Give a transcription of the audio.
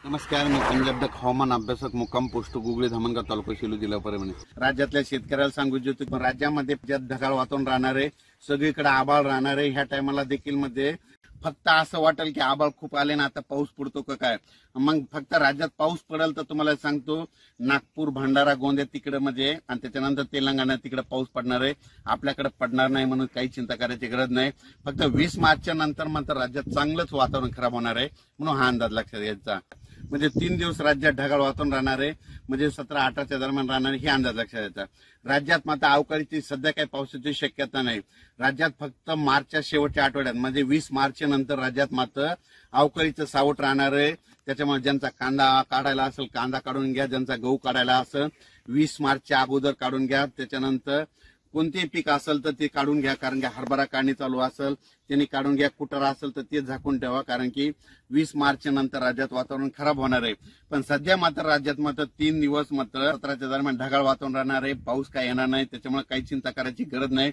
नमस्कार, मी पंजाब हवामान अभ्यासक मुक्काम पोस्ट गुगळे धामणगाव तालुका सेलू जिल्हा परभणी. राज्यातल्या शेतकऱ्याला सांगू इच्छितो, राज्यामध्ये ज्यात ढगाळ वातावरण राहणार आहे, सगळीकडे आभाळ राहणार आहे. ह्या टायमाला देखील मध्ये फक्त असं वाटेल की आभाळ खूप आले ना, आता पाऊस पडतो का काय. मग फक्त राज्यात पाऊस पडेल तर तुम्हाला सांगतो, नागपूर, भंडारा, गोंदिया तिकडे म्हणजे आणि त्याच्यानंतर तेलंगणा तिकडे पाऊस पडणार आहे. आपल्याकडे पडणार नाही म्हणून काही चिंता करायची गरज नाही. फक्त 20 मार्चच्या नंतर मात्र राज्यात चांगलंच वातावरण खराब होणार आहे, म्हणून हा अंदाज लक्षात घ्यायचा. म्हणजे 3 दिवस राज्यात ढगाळ वातावरण राहणार आहे, म्हणजे 17-18च्या दरम्यान राहणार हे अंदाज लक्षात घ्यायचा. राज्यात मात्र अवकाळीची सध्या काही पावसाची शक्यता नाही. राज्यात फक्त मार्चच्या शेवटच्या आठवड्यात म्हणजे 20 मार्च नंतर राज्यात मात्र अवकाळीचं सावट राहणार आहे. त्याच्यामुळे ज्यांचा कांदा काढायला असेल कांदा काढून घ्या, ज्यांचा गहू काढायला असेल 20 मार्चच्या अगोदर काढून घ्या. त्याच्यानंतर कोणतेही पीक असेल तर ते काढून घ्या, कारण की हरभरा काढणी चालू असेल त्यांनी काढून घ्या. कुटार असेल तर ते झाकून ठेवा, कारण की 20 मार्च नंतर राज्यात वातावरण खराब होणार आहे. पण सध्या मात्र राज्यात मात्र 3 दिवस मात्र 17च्या दरम्यान ढगाळ वातावरण राहणार आहे. पाऊस काय येणार नाही, त्याच्यामुळे काही चिंता करायची गरज नाही.